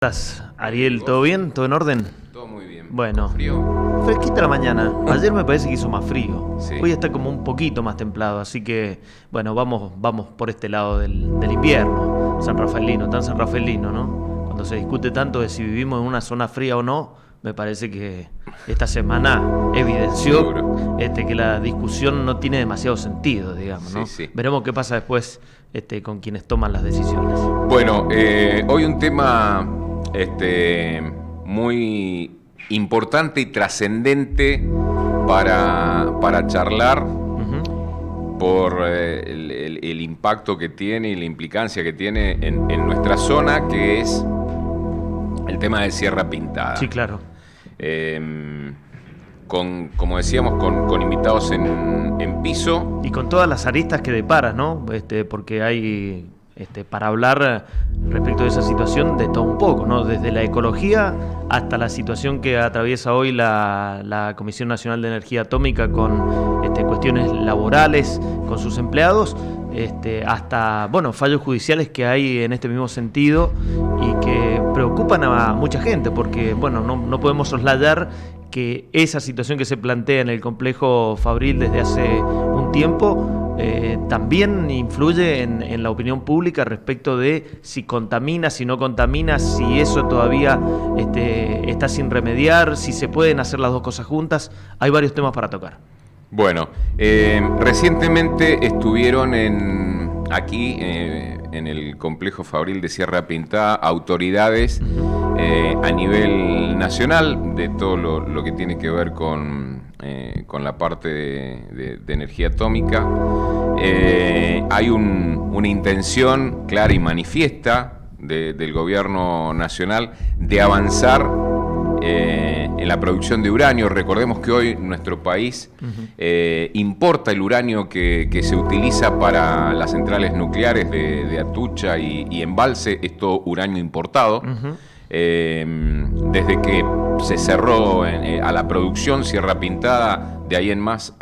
¿Estás, Ariel? ¿Todo bien? ¿Todo en orden? Todo muy bien. Bueno, ¿Frío? fresquita la mañana. Ayer me parece que hizo más frío. Sí. Hoy está como un poquito más templado, así que, bueno, vamos por este lado del invierno. San Rafaelino, tan San Rafaelino, ¿no? Cuando se discute tanto de si vivimos en una zona fría o no, me parece que esta semana evidenció que la discusión no tiene demasiado sentido, digamos, ¿no? Sí. Veremos qué pasa después con quienes toman las decisiones. Bueno, hoy un tema muy importante y trascendente para charlar por el impacto que tiene y la implicancia que tiene en nuestra zona, que es el tema de Sierra Pintada. Sí, claro. Como decíamos, con invitados en piso. Y con todas las aristas que depara, ¿no? Porque hay, para hablar respecto de esa situación, de todo un poco, ¿no? Desde la ecología hasta la situación que atraviesa hoy la Comisión Nacional de Energía Atómica con cuestiones laborales con sus empleados, hasta, bueno, fallos judiciales que hay en este mismo sentido y que preocupan a mucha gente, porque, bueno, no podemos soslayar que esa situación que se plantea en el complejo Fabril desde hace un tiempo también influye en la opinión pública respecto de si contamina, si no contamina, si eso todavía está sin remediar, si se pueden hacer las dos cosas juntas. Hay varios temas para tocar. Bueno, recientemente estuvieron aquí en el complejo Fabril de Sierra Pintada autoridades a nivel nacional de todo lo que tiene que ver con la parte de energía atómica. Hay una intención clara y manifiesta del gobierno nacional de avanzar en la producción de uranio. Recordemos que hoy nuestro país importa el uranio que se utiliza para las centrales nucleares de Atucha y Embalse, es todo uranio importado. Desde que se cerró a la producción Sierra Pintada, de ahí en más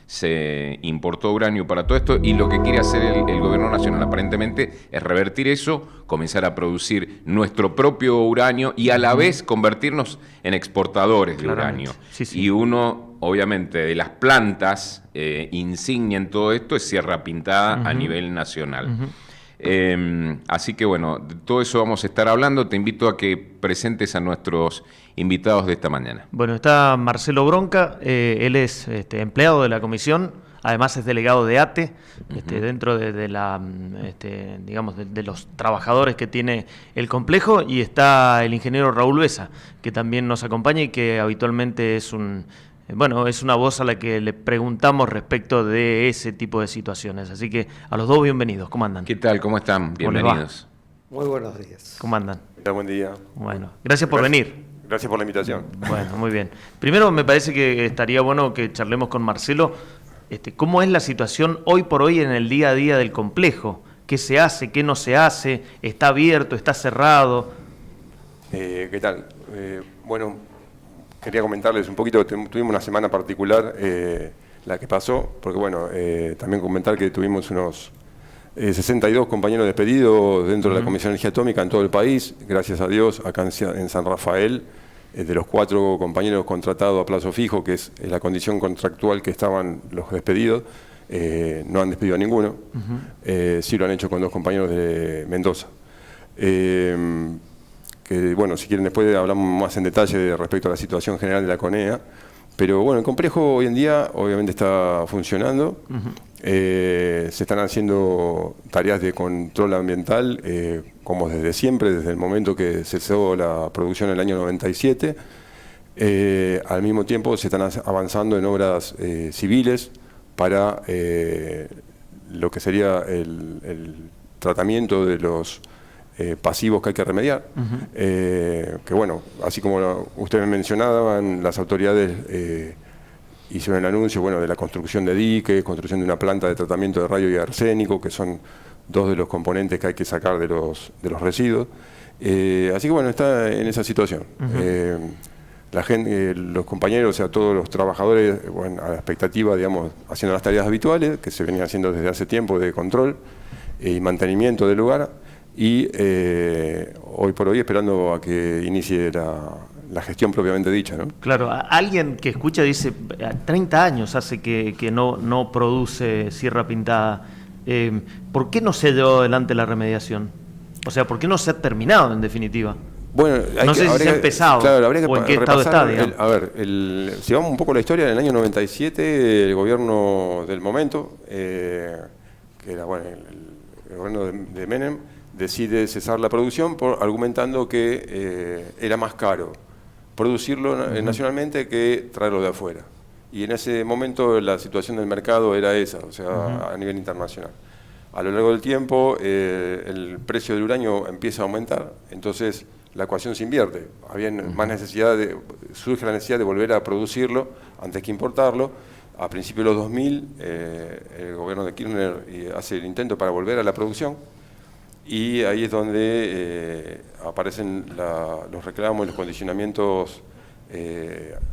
se importó uranio para todo esto, y lo que quiere hacer el gobierno nacional aparentemente es revertir eso, comenzar a producir nuestro propio uranio y a la vez convertirnos en exportadores de uranio. Sí. Y uno, obviamente, de las plantas insignia en todo esto es Sierra Pintada a nivel nacional. Así que bueno, de todo eso vamos a estar hablando. Te invito a que presentes a nuestros invitados de esta mañana. Bueno, está Marcelo Bronca, él es empleado de la comisión, además es delegado de ATE, dentro de la, digamos, de los trabajadores que tiene el complejo, y está el ingeniero Raúl Besa, que también nos acompaña y que habitualmente es es una voz a la que le preguntamos respecto de ese tipo de situaciones. Así que a los dos, bienvenidos. ¿Cómo andan? ¿Qué tal? ¿Cómo están? Bienvenidos. Muy buenos días. ¿Cómo andan? Buen día. Bueno, gracias por venir. Gracias por la invitación. Bueno, muy bien. Primero me parece que estaría bueno que charlemos con Marcelo. ¿Cómo es la situación hoy por hoy en el día a día del complejo? ¿Qué se hace? ¿Qué no se hace? ¿Está abierto? ¿Está cerrado? ¿Qué tal? Bueno, quería comentarles un poquito, tuvimos una semana particular, la que pasó, porque bueno, también comentar que tuvimos unos 62 compañeros despedidos dentro de la Comisión de Energía Atómica en todo el país, gracias a Dios, acá en San Rafael, de los 4 compañeros contratados a plazo fijo, que es la condición contractual que estaban los despedidos, no han despedido a ninguno, sí lo han hecho con 2 compañeros de Mendoza. Que bueno, si quieren después hablamos más en detalle respecto a la situación general de la CONEA, pero bueno, el complejo hoy en día obviamente está funcionando, se están haciendo tareas de control ambiental como desde siempre, desde el momento que cesó la producción en el año 97, al mismo tiempo se están avanzando en obras civiles para lo que sería el tratamiento de los pasivos que hay que remediar, que bueno, así como ustedes mencionaban, las autoridades hicieron el anuncio, bueno, de la construcción de diques, construcción de una planta de tratamiento de radio y arsénico, que son 2 de los componentes que hay que sacar de los residuos, así que bueno, está en esa situación. La gente, los compañeros, o sea, todos los trabajadores, bueno, a la expectativa, digamos, haciendo las tareas habituales, que se venían haciendo desde hace tiempo de control y mantenimiento del lugar. y hoy por hoy esperando a que inicie la gestión propiamente dicha, ¿no? Claro, alguien que escucha dice, 30 años hace que no produce Sierra Pintada. ¿Por qué no se llevó adelante la remediación? O sea, ¿por qué no se ha terminado en definitiva? Bueno, no sé si se ha empezado, claro, habría que o en qué estado está, digamos. Si vamos un poco a la historia, en el año 97 el gobierno del momento, que era bueno, el gobierno de Menem, decide cesar la producción argumentando que era más caro producirlo nacionalmente que traerlo de afuera. Y en ese momento la situación del mercado era esa, o sea, a nivel internacional. A lo largo del tiempo el precio del uranio empieza a aumentar, entonces la ecuación se invierte. Había más necesidad surge la necesidad de volver a producirlo antes que importarlo. A principios de los 2000 el gobierno de Kirchner hace el intento para volver a la producción, y ahí es donde aparecen los reclamos y los condicionamientos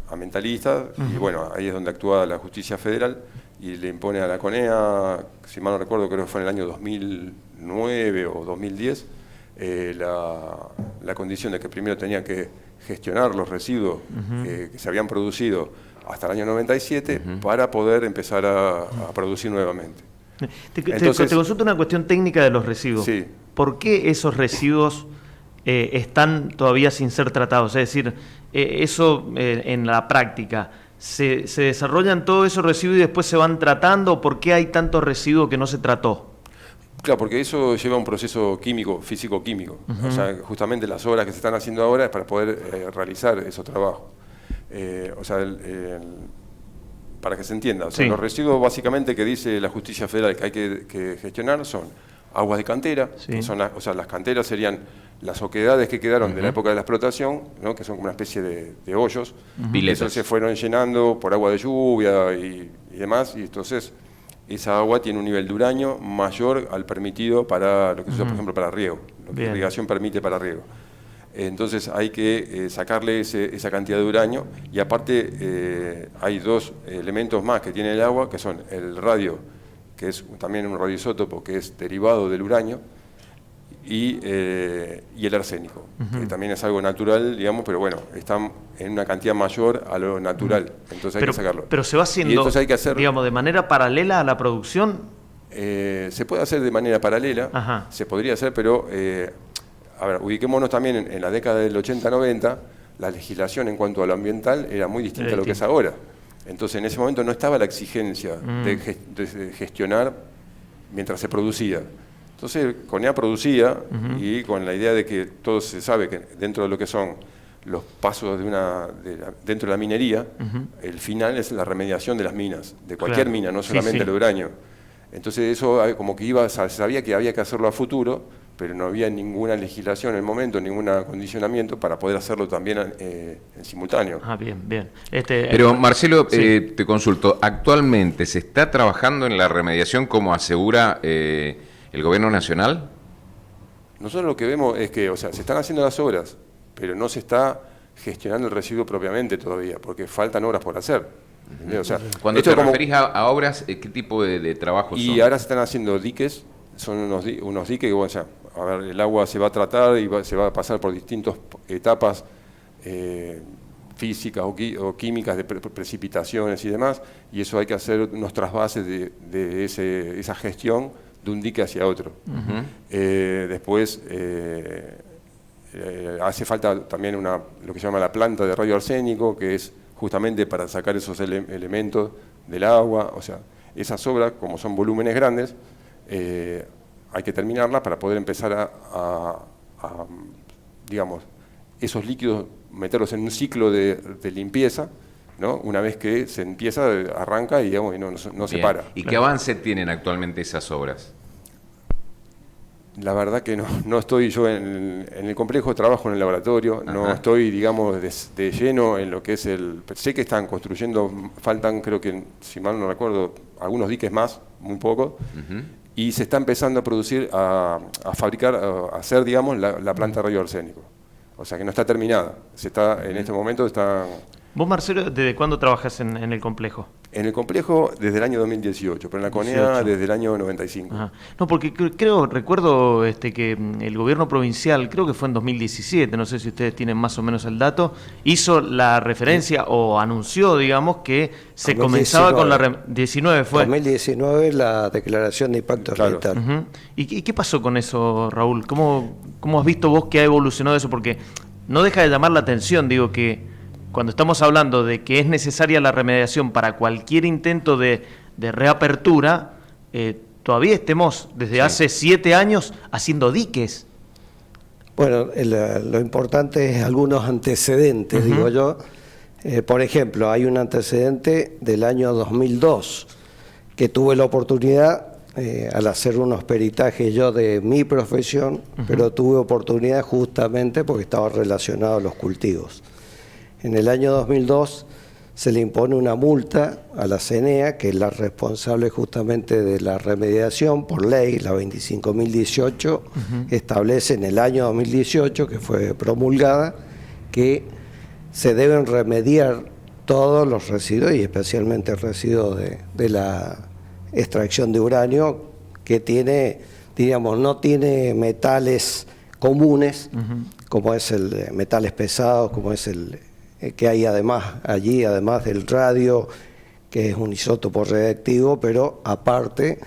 ambientalistas, y bueno, ahí es donde actúa la justicia federal y le impone a la CONEA, si mal no recuerdo, creo que fue en el año 2009 o 2010, la condición de que primero tenía que gestionar los residuos que se habían producido hasta el año 97 para poder empezar a producir nuevamente. Entonces, te consulto una cuestión técnica de los residuos. Sí. ¿Por qué esos residuos están todavía sin ser tratados? Es decir, eso en la práctica, ¿se desarrollan todos esos residuos y después se van tratando? ¿Por qué hay tanto residuo que no se trató? Claro, porque eso lleva un proceso químico, físico-químico. O sea, justamente las obras que se están haciendo ahora es para poder realizar esos trabajos. O sea, para que se entienda, o sea, los residuos básicamente que dice la justicia federal que hay que gestionar son aguas de cantera, que son o sea, las canteras serían las oquedades que quedaron de la época de la explotación, ¿no? Que son como una especie de hoyos, que se fueron llenando por agua de lluvia y demás, y entonces esa agua tiene un nivel de uranio mayor al permitido para lo que se usa, por ejemplo, para riego, lo que la irrigación permite para riego. Entonces hay que sacarle esa cantidad de uranio, y aparte hay dos elementos más que tiene el agua, que son el radio, que es también un radioisótopo que es derivado del uranio, y el arsénico, que también es algo natural, digamos, pero bueno, están en una cantidad mayor a lo natural, entonces hay que sacarlo. Pero se va haciendo, hay que hacer, digamos, de manera paralela a la producción. Se puede hacer de manera paralela, se podría hacer, pero a ver, ubiquémonos también en la década del 80-90, la legislación en cuanto a lo ambiental era muy distinta a lo que es ahora. Entonces en ese momento no estaba la exigencia de gestionar mientras se producía. Entonces CONEA producía, y con la idea de que todo se sabe que dentro de lo que son los pasos dentro de la minería, el final es la remediación de las minas, de cualquier mina, no solamente el uranio. Entonces eso como que se sabía que había que hacerlo a futuro, pero no había ninguna legislación en el momento, ningún acondicionamiento para poder hacerlo también en simultáneo. Bien. Pero Marcelo, te consulto, ¿actualmente se está trabajando en la remediación como asegura el gobierno nacional? Nosotros lo que vemos es que, o sea, se están haciendo las obras, pero no se está gestionando el residuo propiamente todavía, porque faltan obras por hacer. O sea, cuando te referís a obras, ¿qué tipo de trabajos son? Y ahora se están haciendo diques, son unos diques que, bueno, o sea, a ver, el agua se va a tratar y se va a pasar por distintas etapas físicas o químicas de precipitaciones y demás, y eso hay que hacer unos trasvases de esa gestión de un dique hacia otro. Después hace falta también lo que se llama la planta de radioarsénico, que es justamente para sacar esos elementos del agua. O sea, esas obras, como son volúmenes grandes, hay que terminarlas para poder empezar a digamos, esos líquidos, meterlos en un ciclo de limpieza, ¿no? Una vez que se empieza, arranca y, digamos, y no se para. ¿Y qué avance tienen actualmente esas obras? La verdad que no estoy yo en el complejo, trabajo en el laboratorio, no estoy, digamos, de lleno en lo que es sé que están construyendo, faltan, creo que, si mal no recuerdo, algunos diques más, muy poco, y se está empezando a producir, a fabricar, a hacer, digamos, la planta de radioarsénico. O sea que no está terminada, en este momento está... ¿Vos, Marcelo, desde cuándo trabajas en el complejo? En el complejo desde el año 2018, pero en la CONEA 18. desde el año 95. Ajá. No, porque recuerdo que el gobierno provincial, creo que fue en 2017, no sé si ustedes tienen más o menos el dato, hizo la referencia o anunció, digamos, que se 2019. comenzaba con la... 19 fue. 2019 la declaración de impacto Claro. ambiental. Ujú. ¿Y qué pasó con eso, Raúl? ¿Cómo has visto vos que ha evolucionado eso? Porque no deja de llamar la atención, digo, que cuando estamos hablando de que es necesaria la remediación para cualquier intento de reapertura, todavía estemos desde hace 7 años haciendo diques. Bueno, lo importante es algunos antecedentes, digo yo. Por ejemplo, hay un antecedente del año 2002 que tuve la oportunidad, al hacer unos peritajes yo de mi profesión, pero tuve oportunidad justamente porque estaba relacionado a los cultivos. En el año 2002 se le impone una multa a la CENEA, que es la responsable justamente de la remediación por ley, la 25.018, establece en el año 2018, que fue promulgada, que se deben remediar todos los residuos, y especialmente el residuo de la extracción de uranio, que tiene, digamos, no tiene metales comunes, como es el metales pesados, como es el que hay además allí, además del radio, que es un isótopo radiactivo, pero aparte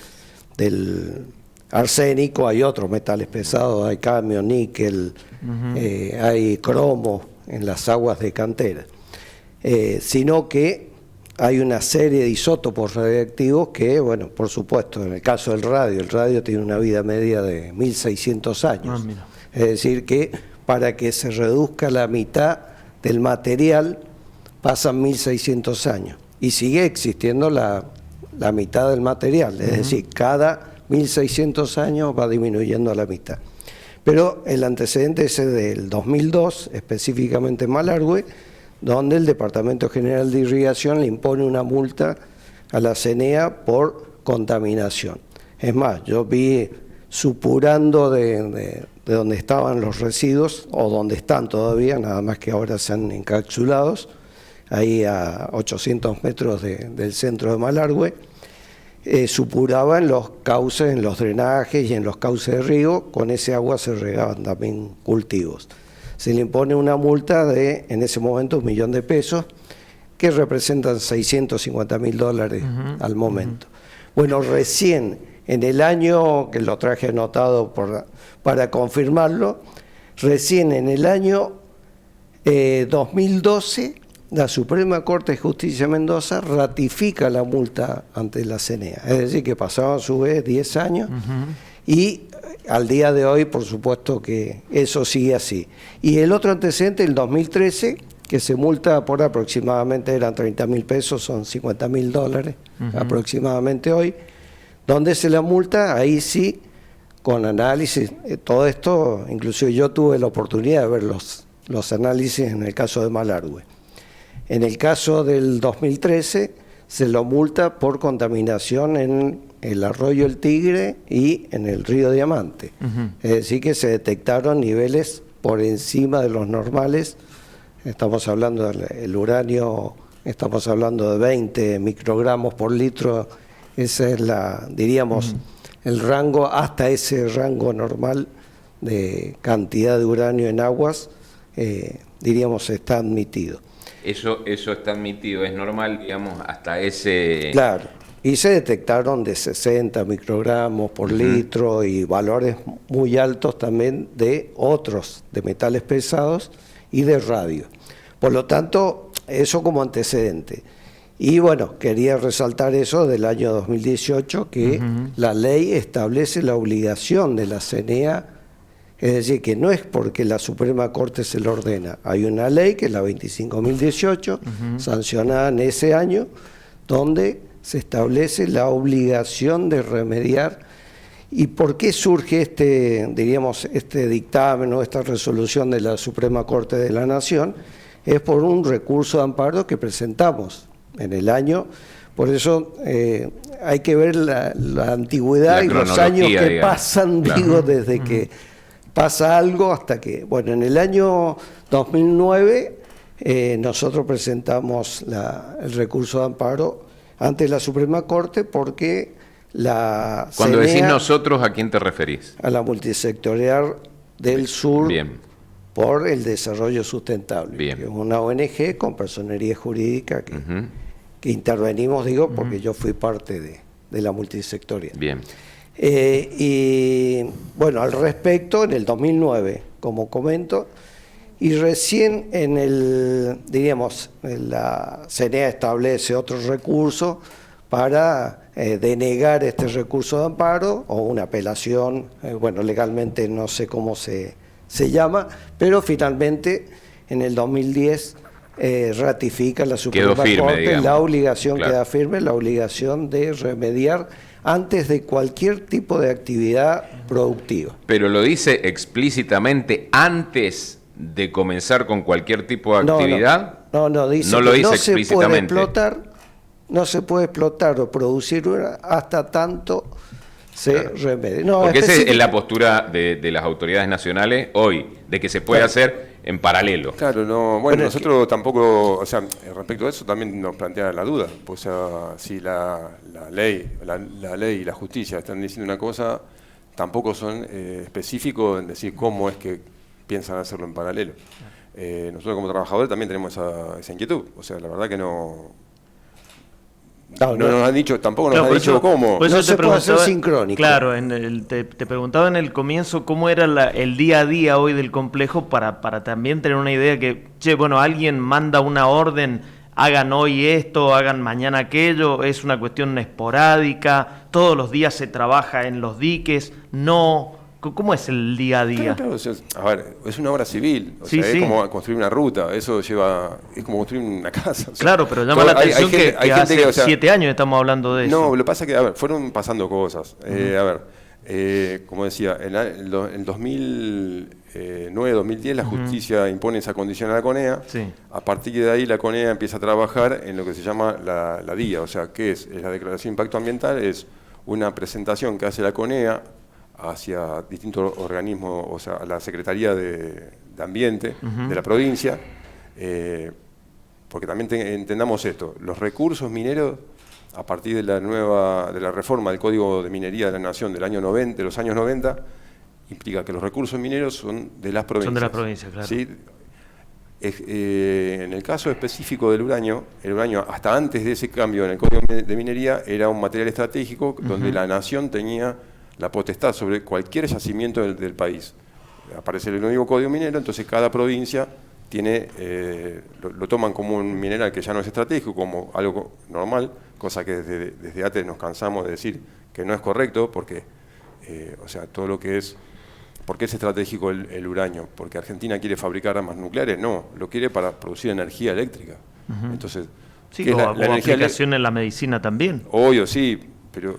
del arsénico hay otros metales pesados, hay cadmio, níquel, hay cromo en las aguas de cantera, sino que hay una serie de isótopos radiactivos que, bueno, por supuesto, en el caso del radio, el radio tiene una vida media de 1600 años, es decir que para que se reduzca la mitad del material pasan 1600 años y sigue existiendo la mitad del material, es decir, cada 1600 años va disminuyendo a la mitad. Pero el antecedente ese del 2002, específicamente en Malargüe, donde el Departamento General de Irrigación le impone una multa a la CENEA por contaminación. Es más, yo vi supurando de donde estaban los residuos, o donde están todavía, nada más que ahora se han encapsulados, ahí a 800 metros del centro de Malargüe, supuraba en los cauces, en los drenajes y en los cauces de riego, con ese agua se regaban también cultivos. Se le impone una multa de, en ese momento, 1 millón de pesos, que representan $650.000 al momento. Bueno, recién en el año, que lo traje anotado para confirmarlo, recién en el año 2012, la Suprema Corte de Justicia de Mendoza ratifica la multa ante la CENEA. Es decir, que pasaban a su vez 10 años y al día de hoy, por supuesto que eso sigue así. Y el otro antecedente, el 2013, que se multa por aproximadamente, eran 30.000 pesos, son $50.000 aproximadamente hoy, donde se la multa, ahí sí, con análisis, todo esto, inclusive yo tuve la oportunidad de ver los análisis en el caso de Malargüe. En el caso del 2013 se lo multa por contaminación en el arroyo El Tigre y en el río Diamante. Es decir, que se detectaron niveles por encima de los normales. Estamos hablando del uranio, estamos hablando de 20 microgramos por litro. Ese es diríamos, el rango, hasta ese rango normal de cantidad de uranio en aguas, diríamos, está admitido. Eso está admitido, es normal, digamos, hasta ese... Claro, y se detectaron de 60 microgramos por litro y valores muy altos también de otros, de metales pesados y de radio. Por lo tanto, eso como antecedente. Y bueno, quería resaltar eso del año 2018, que la ley establece la obligación de la CENEA, es decir, que no es porque la Suprema Corte se lo ordena. Hay una ley, que es la 25.018, sancionada en ese año, donde se establece la obligación de remediar. ¿Y por qué surge este dictamen o esta resolución de la Suprema Corte de la Nación? Es por un recurso de amparo que presentamos en el año. Por eso hay que ver la antigüedad y los años que pasan, digo, desde que pasa algo hasta que... Bueno, en el año 2009 nosotros presentamos el recurso de amparo ante la Suprema Corte porque la Cuando CNEA, decís nosotros, ¿a quién te referís? a la multisectorial del sur Bien, por el desarrollo sustentable, Bien. que es una ONG con personería jurídica que, Ujú. que intervenimos, digo, porque yo fui parte de la multisectorial. Bien. Y bueno, al respecto, en el 2009, como comento, y recién diríamos, la CNEA establece otro recurso para denegar este recurso de amparo o una apelación, bueno, legalmente no sé cómo se llama, pero finalmente en el 2010 ratifica la Suprema firme, Corte digamos. la obligación, Claro. queda firme la obligación de remediar antes de cualquier tipo de actividad productiva. Pero lo dice explícitamente antes de comenzar con cualquier tipo de No, actividad. no, dice No lo que dice no se puede explícitamente. no se puede explotar o producir una hasta tanto se Claro. remedie. No, Porque esa es específico- la postura de las autoridades nacionales hoy, de que se puede Claro. hacer en paralelo. Claro, no, bueno, Bueno, nosotros tampoco, o sea, respecto a eso también nos plantea la duda. O sea, si la ley y la justicia están diciendo una cosa, tampoco son específicos en decir cómo es que piensan hacerlo en paralelo. Nosotros como trabajadores también tenemos esa inquietud. O sea, la verdad que no nos han dicho, tampoco nos Claro, han por dicho eso- cómo. por eso No te se puede hacer preguntaba- sincrónico. Claro, te preguntaba en el comienzo cómo era el día a día hoy del complejo para también tener una idea que, che, bueno, alguien manda una orden, hagan hoy esto, hagan mañana aquello, es una cuestión esporádica, todos los días se trabaja en los diques, no. ¿Cómo es el día a día? Claro, o sea, a ver, es una obra civil, o Sí, sea, sí. es como construir una ruta, eso es como construir una casa. o sea, Claro, pero llama todo- la atención que hay gente hace que, o sea, 7 años estamos hablando de eso. No, lo que pasa es que, a ver, fueron pasando cosas. A ver, como decía, en 2009-2010 la justicia impone esa condición a la CONEA. Sí. A partir de ahí la CONEA empieza a trabajar en lo que se llama la DIA, o sea, ¿qué es? La Declaración de Impacto Ambiental es una presentación que hace la CONEA hacia distintos organismos, o sea, a la Secretaría de Ambiente de la provincia, porque también entendamos esto, los recursos mineros, a partir de la reforma del Código de Minería de la Nación de los años 90, implica que los recursos mineros son de las provincias. Son de las provincias, claro. ¿Sí? En el caso específico del uranio, el uranio hasta antes de ese cambio en el Código de Minería era un material estratégico donde la nación tenía la potestad sobre cualquier yacimiento del país. Aparece el nuevo Código Minero, entonces cada provincia tiene, lo toman como un mineral que ya no es estratégico, como algo normal, cosa que desde antes nos cansamos de decir que no es correcto, porque, o sea, todo lo que es... ¿Por qué es estratégico el uranio? ¿Porque Argentina quiere fabricar armas nucleares? No, lo quiere para producir energía eléctrica. Entonces, Sí, ¿qué es como energía aplicación en la medicina también. Obvio, sí, pero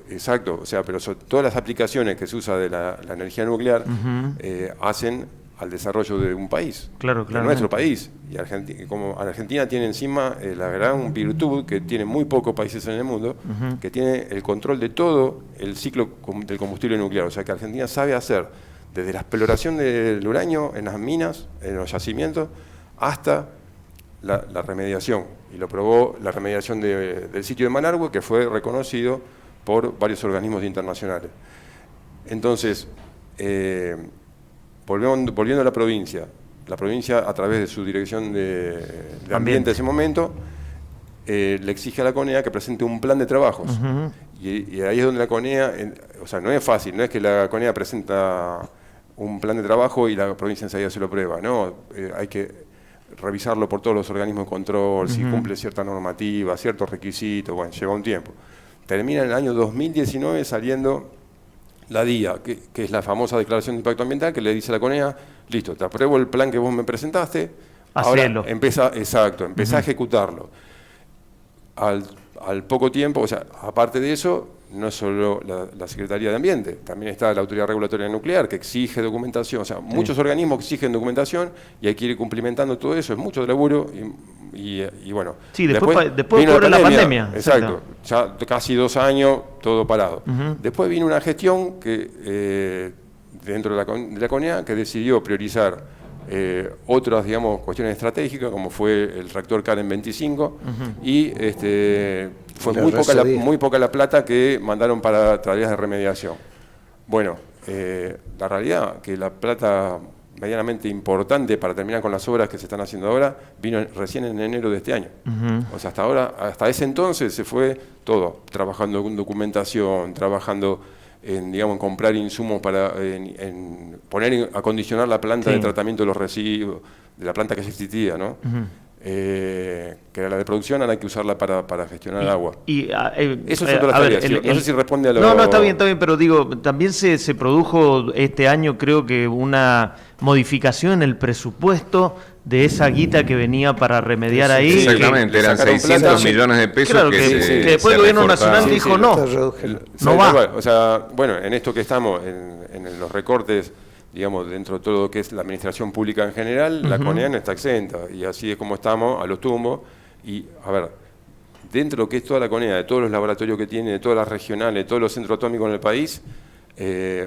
exacto, o sea, pero todas las aplicaciones que se usa de la energía nuclear hacen al desarrollo de un país, Claro, de nuestro país. Y como Argentina tiene encima la gran virtud que tienen muy pocos países en el mundo, que tiene el control de todo el ciclo del combustible nuclear. O sea, que Argentina sabe hacer desde la exploración del uranio en las minas, en los yacimientos, hasta la remediación. Y lo probó la remediación del sitio de Manargue, que fue reconocido por varios organismos internacionales. Entonces, volviendo a la provincia a través de su dirección de ambiente en ese momento, le exige a la CONEA que presente un plan de trabajos. Y ahí es donde la CONEA, o sea, no es fácil, no es que la CONEA presenta un plan de trabajo y la provincia enseguida se lo prueba, no, hay que revisarlo por todos los organismos de control, si cumple cierta normativa, ciertos requisitos, bueno, lleva un tiempo. Termina en el año 2019 saliendo la DIA, que es la famosa Declaración de Impacto Ambiental, que le dice a la CONEA, listo, te apruebo el plan que vos me presentaste, Hacelo. ahora empieza a ejecutarlo. Al poco tiempo, o sea, aparte de eso, no es solo la Secretaría de Ambiente, también está la Autoridad Regulatoria Nuclear, que exige documentación, o sea, muchos organismos exigen documentación y hay que ir cumplimentando todo eso, es mucho laburo y bueno. Sí, después vino ocurre la pandemia. Exacto, ya casi 2 años, todo parado. Después vino una gestión que dentro de la CONEA que decidió priorizar otras, digamos, cuestiones estratégicas, como fue el reactor Karen 25, y fue muy poca la plata que mandaron para tareas de remediación. Bueno, la realidad que la plata medianamente importante para terminar con las obras que se están haciendo ahora vino recién en enero de este año. O sea, hasta ese entonces se fue todo, trabajando en documentación, trabajando en, digamos, en comprar insumos para acondicionar la planta de tratamiento de los residuos, de la planta que ya existía, ¿no? Que era la de producción, ahora hay que usarla para gestionar el agua. Eso es otra tarea. No sé si responde a lo... No, está bien, pero digo, también se produjo este año, creo que una modificación en el presupuesto de esa guita que venía para remediar ahí. Exactamente, eran 600 millones de pesos. Claro, que después el gobierno nacional dijo no va. O sea, bueno, en esto que estamos, en los recortes, digamos, dentro de todo lo que es la administración pública en general, la CONEA no está exenta, y así es como estamos, a los tumbos. Y, a ver, dentro de lo que es toda la CONEA, de todos los laboratorios que tiene, de todas las regionales, de todos los centros atómicos en el país,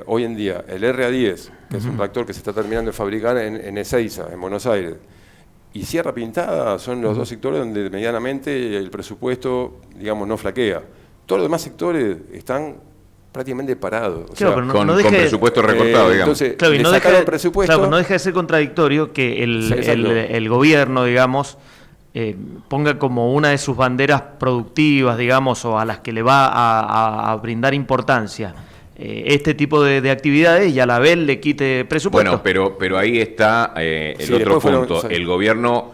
hoy en día, el RA10, que es un reactor que se está terminando de fabricar en Ezeiza, en Buenos Aires, y Sierra Pintada son los dos sectores donde medianamente el presupuesto, digamos, no flaquea. Todos los demás sectores están prácticamente parados. O sea, con presupuesto recortado, digamos. Entonces, claro, y no deja, presupuesto, no deja de ser contradictorio que el gobierno, digamos, ponga como una de sus banderas productivas, digamos, o a las que le va a brindar importancia este tipo de actividades, y a la vez le quite presupuesto. Bueno, pero ahí está el otro punto. El gobierno,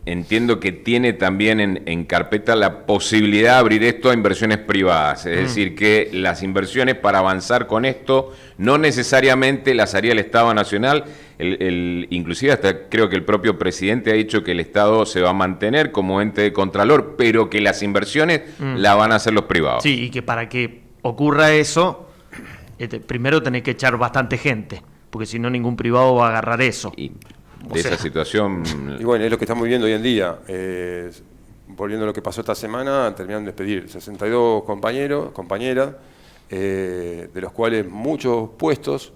entiendo que tiene también en carpeta la posibilidad de abrir esto a inversiones privadas. Es decir, que las inversiones para avanzar con esto no necesariamente las haría el Estado Nacional. Inclusive hasta creo que el propio presidente ha dicho que el Estado se va a mantener como ente de contralor, pero que las inversiones las van a hacer los privados. Sí, y que para que ocurra eso, primero tenés que echar bastante gente, porque si no ningún privado va a agarrar eso. Esa situación... Y bueno, es lo que estamos viviendo hoy en día. Volviendo a lo que pasó esta semana, terminaron de despedir 62 compañeras, de los cuales muchos puestos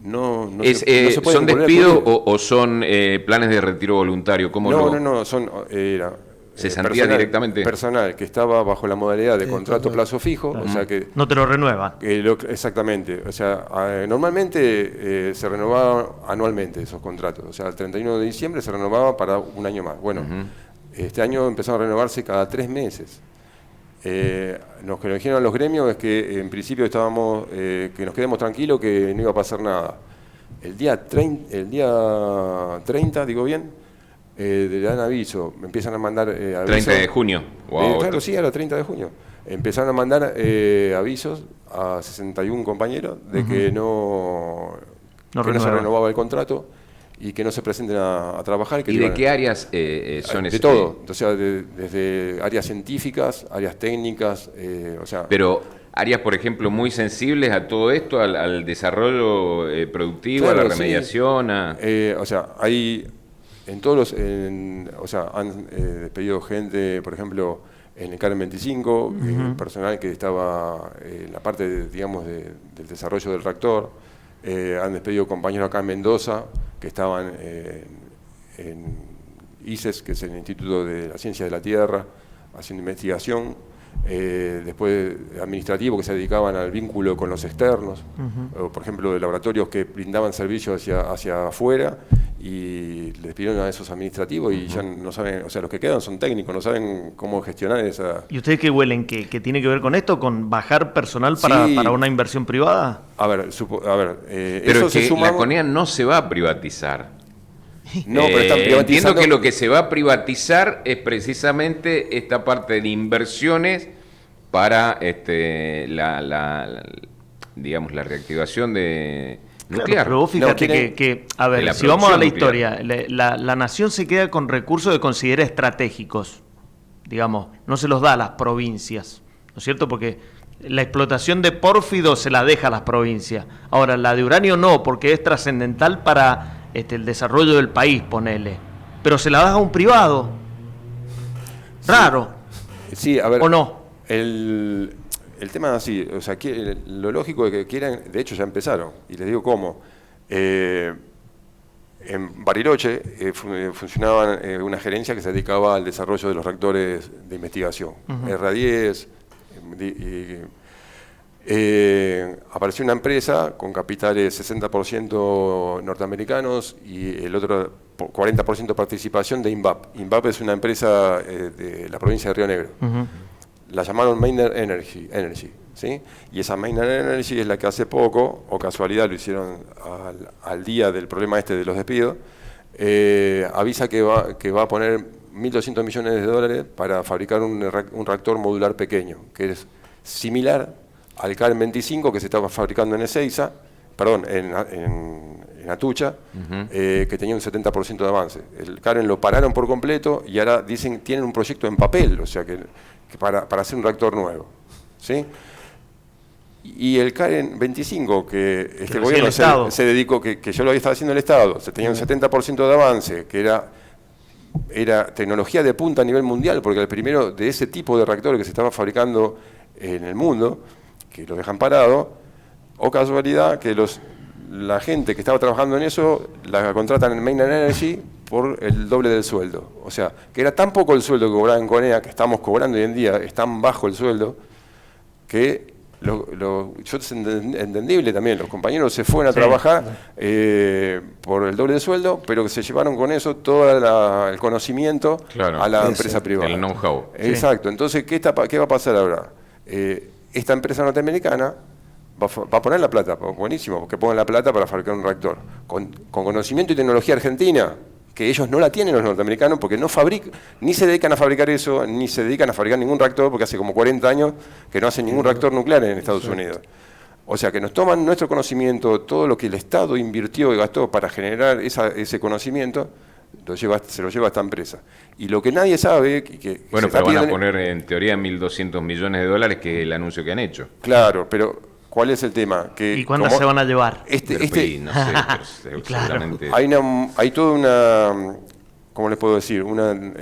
no se pueden. ¿Son despidos o son planes de retiro voluntario? No, son... ¿Cesantía directamente? Personal que estaba bajo la modalidad de contrato plazo fijo, o sea que... No te lo renuevan. Exactamente, o sea, normalmente se renovaban anualmente esos contratos, o sea, el 31 de diciembre se renovaba para un año más. Bueno, este año empezaron a renovarse cada 3 meses. Lo que nos dijeron los gremios es que en principio estábamos, que nos quedemos tranquilos, que no iba a pasar nada. El día 30, digo bien, le dan aviso, me empiezan a mandar avisos. 30 de junio. Wow. Claro, sí, era 30 de junio. Empezaron a mandar avisos a 61 compañeros de que no se renovaba el contrato y que no se presenten a trabajar. ¿Y de qué áreas son esas? De todo, o sea, desde áreas científicas, áreas técnicas, o sea... Pero áreas, por ejemplo, muy sensibles a todo esto, al desarrollo productivo, claro, a la remediación, sí. O sea, hay... En todos los, o sea, han despedido gente, por ejemplo, en el Karen 25, personal que estaba en la parte, digamos, del desarrollo del reactor. Han despedido compañeros acá en Mendoza, que estaban en ICES, que es el Instituto de la Ciencia de la Tierra, haciendo investigación. Después administrativo, que se dedicaban al vínculo con los externos, o, por ejemplo, de laboratorios que brindaban servicios hacia afuera, y les pidieron a esos administrativos y ya no saben, o sea, los que quedan son técnicos, no saben cómo gestionar esa... ¿Y ustedes qué huelen? ¿Que tiene que ver con esto? ¿Con bajar personal para una inversión privada? Pero eso es que la CONEA no se va a privatizar. No, pero están privatizando. Entiendo que lo que se va a privatizar es precisamente esta parte de inversiones para digamos, la reactivación de nuclear. Claro, pero vos fíjate que a ver, si vamos a la historia, la nación se queda con recursos que considera estratégicos, digamos, no se los da a las provincias, ¿no es cierto? Porque la explotación de pórfido se la deja a las provincias. Ahora, la de uranio no, porque es trascendental para el desarrollo del país, ponele. Pero se la das a un privado. Raro. Sí, a ver. ¿O no? El tema es así, o sea, lo lógico es que quieran, de hecho ya empezaron, y les digo cómo. En Bariloche funcionaba una gerencia que se dedicaba al desarrollo de los reactores de investigación, RA10. Apareció una empresa con capitales 60% norteamericanos y el otro 40% participación de INVAP. INVAP es una empresa de la provincia de Río Negro. La llamaron Maynard Energy, ¿sí? Y esa Maynard Energy es la que hace poco, o casualidad lo hicieron al día del problema de los despidos, avisa que va a poner 1.200 millones de dólares para fabricar un reactor modular pequeño, que es similar al CAREN 25 que se estaba fabricando en Ezeiza, en Atucha, que tenía un 70% de avance. El CAREN lo pararon por completo y ahora dicen tienen un proyecto en papel, o sea que para hacer un reactor nuevo, ¿sí? Y el CAREN 25, que este gobierno se dedicó, que yo lo había estado haciendo el Estado, se tenía un 70% de avance, que era tecnología de punta a nivel mundial, porque el primero de ese tipo de reactores que se estaba fabricando en el mundo, que lo dejan parado, o casualidad que la gente que estaba trabajando en eso la contratan en Maynard Energy por el doble del sueldo. O sea, que era tan poco el sueldo que cobraba en Conea, que estamos cobrando hoy en día, es tan bajo el sueldo, que yo es entendible también, los compañeros se fueron a trabajar por el doble de sueldo, pero que se llevaron con eso todo el conocimiento a la empresa privada. El know-how. Exacto. Entonces, ¿qué va a pasar ahora? Esta empresa norteamericana va a poner la plata, buenísimo, que pongan la plata para fabricar un reactor, con conocimiento y tecnología argentina, que ellos no la tienen los norteamericanos, porque no fabrican, ni se dedican a fabricar eso, ni se dedican a fabricar ningún reactor, porque hace como 40 años que no hacen ningún reactor nuclear en Estados Unidos. O sea, que nos toman nuestro conocimiento, todo lo que el Estado invirtió y gastó para generar ese conocimiento, se lo lleva a esta empresa. Y lo que nadie sabe... Bueno, pero van a poner en teoría 1.200 millones de dólares, que es el anuncio que han hecho. Claro, pero... ¿Cuál es el tema? ¿Y cuándo se van a llevar? No sé, seguramente... Hay toda una, ¿cómo les puedo decir? Un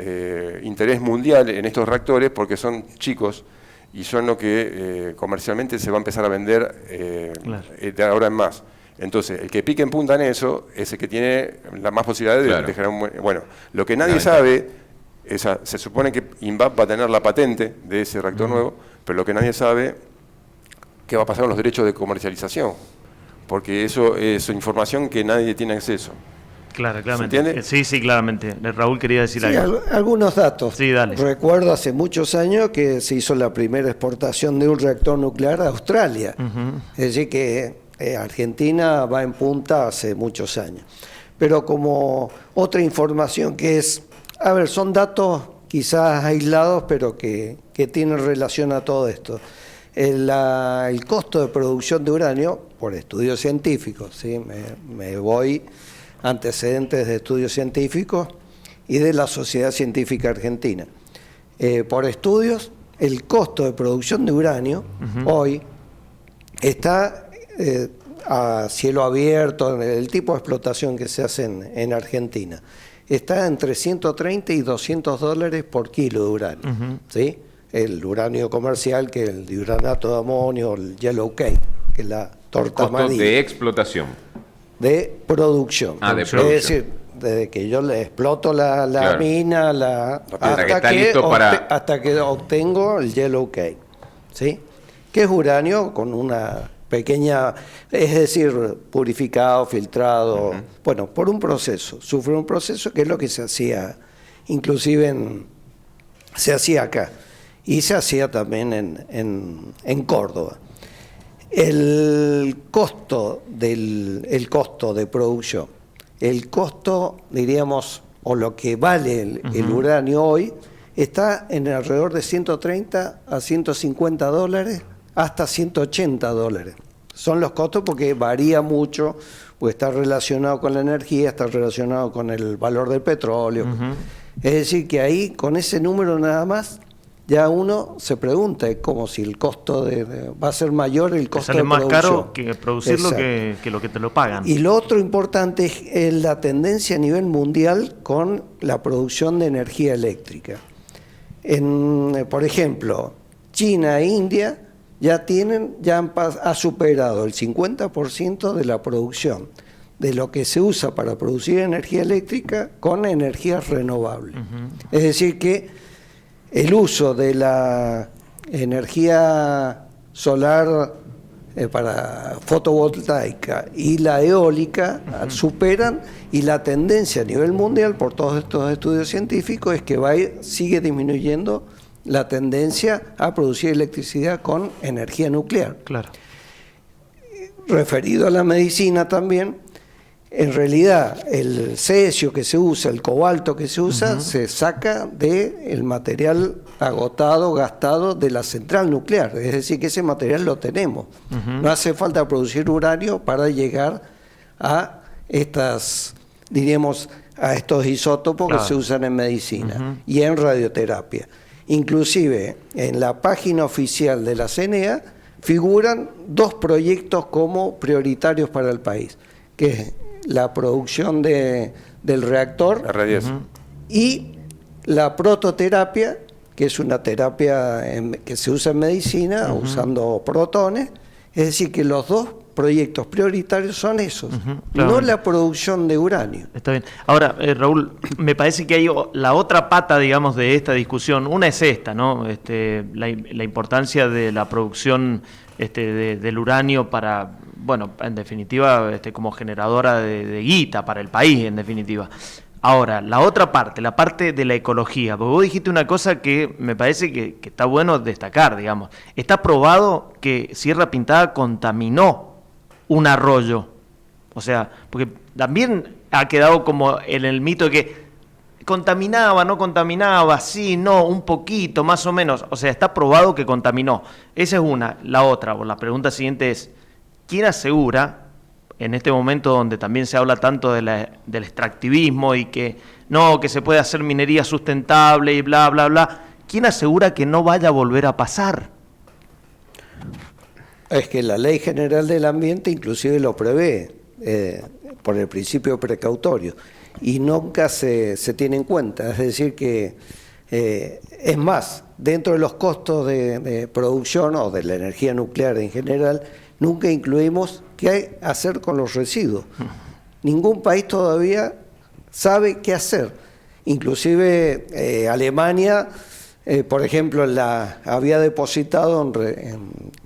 interés mundial en estos reactores porque son chicos y son lo que comercialmente se va a empezar a vender de ahora en más. Entonces, el que pique en punta en eso es el que tiene la más posibilidad de generar un buen... Bueno, lo que nadie sabe, se supone que INVAP va a tener la patente de ese reactor nuevo, pero lo que nadie sabe... ¿Qué va a pasar con los derechos de comercialización? Porque eso es información que nadie tiene acceso. Claro, claramente. ¿Se entiende? Sí, claramente. Raúl quería decir algo. Algunos datos. Sí, dale. Recuerdo hace muchos años que se hizo la primera exportación de un reactor nuclear a Australia. Es decir, que Argentina va en punta hace muchos años. Pero como otra información que es... A ver, son datos quizás aislados, pero que tienen relación a todo esto. El costo de producción de uranio, por estudios científicos, ¿sí? me voy antecedentes de estudios científicos y de la Sociedad Científica Argentina. Por estudios, el costo de producción de uranio hoy está a cielo abierto, el tipo de explotación que se hace en Argentina, está entre 130 y 200 dólares por kilo de uranio, ¿sí? El uranio comercial, que es el diuranato de amonio, el yellow cake, que es la torta amarilla. De explotación. De producción. De producción. Es decir, desde que yo le exploto la mina, hasta que obtengo el yellow cake, ¿sí? Que es uranio con una pequeña, es decir, purificado, filtrado, bueno, por un proceso, sufre un proceso que es lo que se hacía, inclusive se hacía acá. Y se hacía también en Córdoba. El costo de producción, el costo, diríamos, o lo que vale el uranio hoy, está en alrededor de 130 a 150 dólares hasta 180 dólares. Son los costos porque varía mucho, pues está relacionado con la energía, está relacionado con el valor del petróleo. Es decir, que ahí, con ese número nada más, ya uno se pregunta, es como si el costo va a ser mayor el costo de producción. Sale más caro que producirlo que lo que te lo pagan. Y lo otro importante es la tendencia a nivel mundial con la producción de energía eléctrica. Por ejemplo, China e India ha superado el 50% de la producción de lo que se usa para producir energía eléctrica con energías renovables. Es decir, que el uso de la energía solar para fotovoltaica y la eólica superan, y la tendencia a nivel mundial por todos estos estudios científicos es que sigue disminuyendo la tendencia a producir electricidad con energía nuclear. Claro. Referido a la medicina también, en realidad el cesio que se usa, el cobalto que se usa, se saca del material agotado, gastado de la central nuclear. Es decir, que ese material lo tenemos. No hace falta producir uranio para llegar a estas, diríamos, a estos isótopos que se usan en medicina y en radioterapia. Inclusive en la página oficial de la CNEA figuran 2 proyectos como prioritarios para el país, que es la producción del reactor y la prototerapia, que es una terapia que se usa en medicina usando protones. Es decir, que los 2 proyectos prioritarios son esos, no la producción de uranio. Está bien. Ahora, Raúl, me parece que hay la otra pata, digamos, de esta discusión. Una es esta, ¿no? La importancia de la producción del uranio para, bueno, en definitiva, como generadora de guita para el país, en definitiva. Ahora, la otra parte, la parte de la ecología, porque vos dijiste una cosa que me parece que está bueno destacar, digamos. Está probado que Sierra Pintada contaminó un arroyo. O sea, porque también ha quedado como en el mito de que contaminaba, no contaminaba, sí, no, un poquito, más o menos. O sea, está probado que contaminó. Esa es una. La otra, o la pregunta siguiente es, ¿quién asegura, en este momento donde también se habla tanto del extractivismo y que no, que se puede hacer minería sustentable y bla, bla, bla, ¿quién asegura que no vaya a volver a pasar? Es que la Ley General del Ambiente inclusive lo prevé por el principio precautorio y nunca se tiene en cuenta. Es decir que, es más, dentro de los costos de producción o de la energía nuclear en general, nunca incluimos qué hay que hacer con los residuos. Ningún país todavía sabe qué hacer. Inclusive Alemania, por ejemplo, había depositado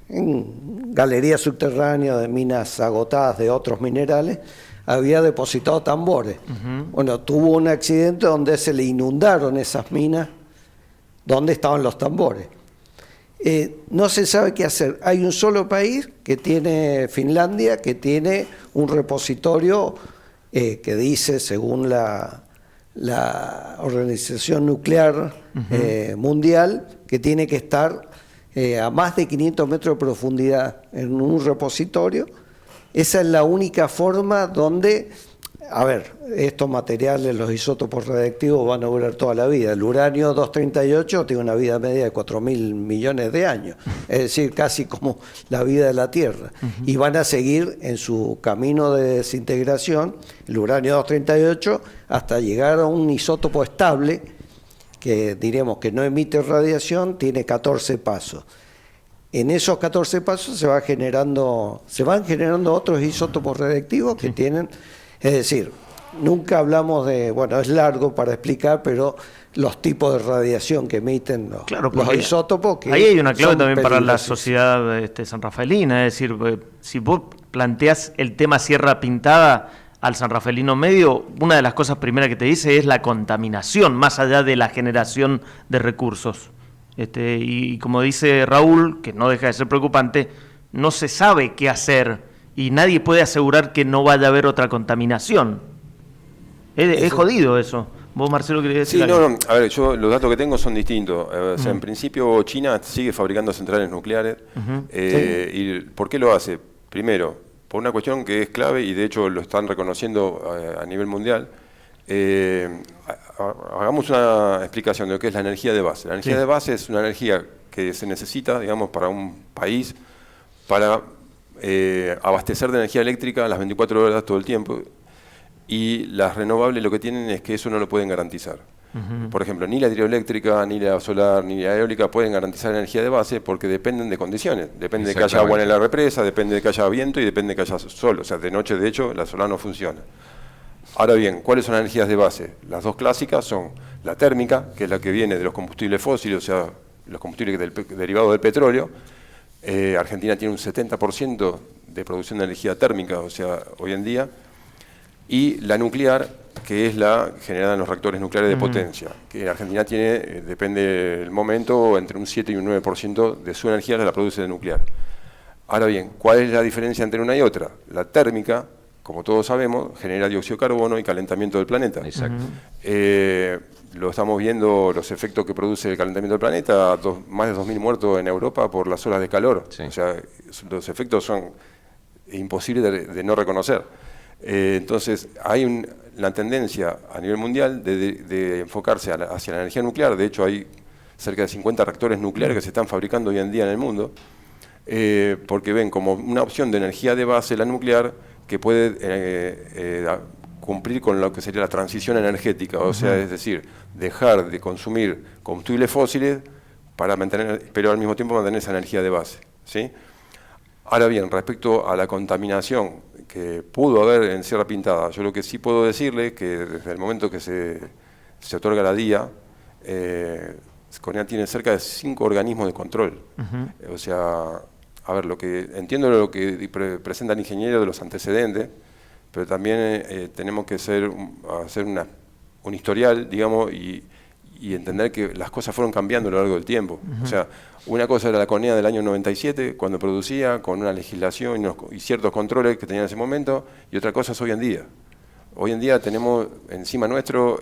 en galerías subterráneas de minas agotadas de otros minerales, había depositado tambores. Bueno, tuvo un accidente donde se le inundaron esas minas donde estaban los tambores. No se sabe qué hacer. Hay un solo país que tiene, Finlandia, que tiene un repositorio que dice, según la Organización Nuclear Mundial, que tiene que estar a más de 500 metros de profundidad en un repositorio. Esa es la única forma donde, a ver, estos materiales, los isótopos radiactivos van a durar toda la vida. El uranio 238 tiene una vida media de 4.000 millones de años, es decir, casi como la vida de la Tierra. Y van a seguir en su camino de desintegración, el uranio 238, hasta llegar a un isótopo estable, que diríamos que no emite radiación, tiene 14 pasos. En esos 14 pasos se van generando otros isótopos radiactivos que tienen, es decir, nunca hablamos de, bueno, es largo para explicar, pero los tipos de radiación que emiten los isótopos. Que ahí hay una clave también para la sociedad sanrafaelina, es decir, si vos planteás el tema Sierra Pintada al sanrafaelino medio, una de las cosas primeras que te dice es la contaminación, más allá de la generación de recursos. Y como dice Raúl, que no deja de ser preocupante, no se sabe qué hacer y nadie puede asegurar que no vaya a haber otra contaminación. Es jodido eso. ¿Vos, Marcelo, querés decir algo? No, a ver, yo los datos que tengo son distintos. O sea, en principio China sigue fabricando centrales nucleares. ¿Y por qué lo hace? Primero, por una cuestión que es clave y de hecho lo están reconociendo a nivel mundial. Hagamos una explicación de lo que es la energía de base. La energía de base es una energía que se necesita, digamos, para un país para abastecer de energía eléctrica las 24 horas todo el tiempo, y las renovables lo que tienen es que eso no lo pueden garantizar. Por ejemplo, ni la hidroeléctrica, ni la solar, ni la eólica pueden garantizar energía de base porque dependen de condiciones. Depende de que haya agua en la represa, depende de que haya viento y depende de que haya sol. O sea, de noche, de hecho, la solar no funciona. Ahora bien, ¿cuáles son las energías de base? Las dos clásicas son la térmica, que es la que viene de los combustibles fósiles, o sea, los combustibles derivados del petróleo. Argentina tiene un 70% de producción de energía térmica, o sea, hoy en día. Y la nuclear, que es la generada en los reactores nucleares de potencia, que en Argentina tiene, depende del momento, entre un 7 y un 9% de su energía la produce de nuclear. Ahora bien, ¿cuál es la diferencia entre una y otra? La térmica, como todos sabemos, genera dióxido de carbono y calentamiento del planeta. Exacto. Lo estamos viendo, los efectos que produce el calentamiento del planeta, más de 2.000 muertos en Europa por las olas de calor. Sí. O sea, los efectos son imposibles de no reconocer. Entonces, hay la tendencia a nivel mundial de enfocarse hacia la energía nuclear. De hecho, hay cerca de 50 reactores nucleares que se están fabricando hoy en día en el mundo, porque ven como una opción de energía de base la nuclear que puede cumplir con lo que sería la transición energética, o sea, es decir, dejar de consumir combustibles fósiles para mantener, pero al mismo tiempo mantener esa energía de base, ¿sí? Ahora bien, respecto a la contaminación que pudo haber en Sierra Pintada, yo lo que sí puedo decirle que desde el momento que se otorga la DIA, CONEA tiene cerca de 5 organismos de control. O sea, a ver, entiendo lo que presenta el ingeniero de los antecedentes, pero también tenemos que hacer un historial, digamos, y entender que las cosas fueron cambiando a lo largo del tiempo. O sea, una cosa era la CONEA del año 97, cuando producía, con una legislación y ciertos controles que tenía en ese momento, y otra cosa es hoy en día. Hoy en día tenemos encima nuestro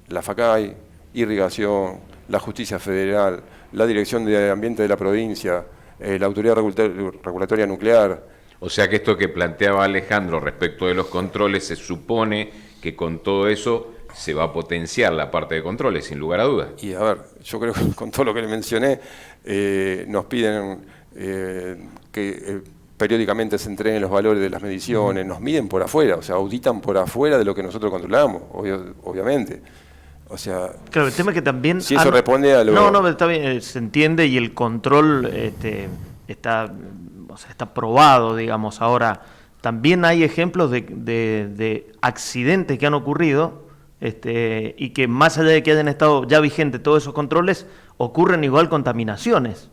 la FACAI, Irrigación, la Justicia Federal, la Dirección de Ambiente de la provincia, la Autoridad Regulatoria Nuclear. O sea que esto que planteaba Alejandro respecto de los controles, se supone que con todo eso se va a potenciar la parte de controles, sin lugar a dudas. Y a ver, yo creo que con todo lo que le mencioné, nos piden que periódicamente se entreguen los valores de las mediciones, nos miden por afuera, o sea, auditan por afuera de lo que nosotros controlamos, obviamente. O sea, claro, el tema es que también... Si eso responde a lo... No, está bien, se entiende y el control está probado, digamos. Ahora, también hay ejemplos de accidentes que han ocurrido y que más allá de que hayan estado ya vigentes todos esos controles, ocurren igual contaminaciones.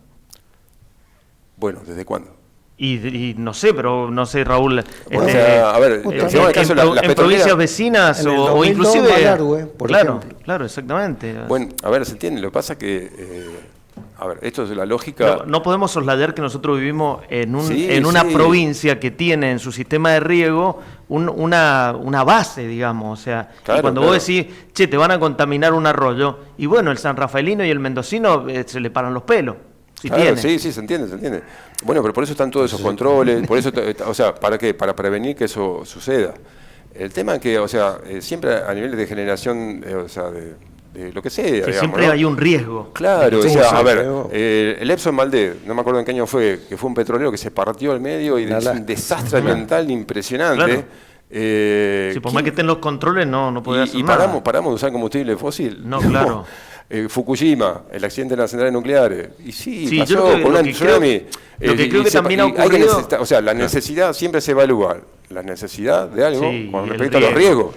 Bueno, ¿desde cuándo? Y no sé, pero no sé, Raúl, o sea, a ver, en provincias vecinas o inclusive... Malargüe, por ejemplo. Claro, exactamente. Bueno, a ver, se entiende, lo que pasa es que... a ver, esto es la lógica... No podemos soslayar que nosotros vivimos en una provincia que tiene en su sistema de riego una base, digamos. O sea, claro, y cuando vos decís, che, te van a contaminar un arroyo, y bueno, el San Rafaelino y el mendocino se le paran los pelos. Claro, sí, se entiende. Bueno, pero por eso están todos esos controles, por eso, o sea, ¿para qué? Para prevenir que eso suceda. El tema es que, o sea, siempre a nivel de generación, o sea, de lo que sea. Digamos, siempre, ¿no?, hay un riesgo. Claro, o sea, a ver, el Epson Valdez, no me acuerdo en qué año fue, que fue un petrolero que se partió al medio y es un desastre ambiental impresionante. Claro. Si por más que estén los controles, no puede hacer nada. Paramos de usar combustible fósil. No, claro. Fukushima, el accidente de las centrales nucleares. Y sí pasó con un tsunami. Lo que creo que también ha ocurrido... o sea, la necesidad siempre se evalúa. La necesidad de algo con respecto a los riesgos.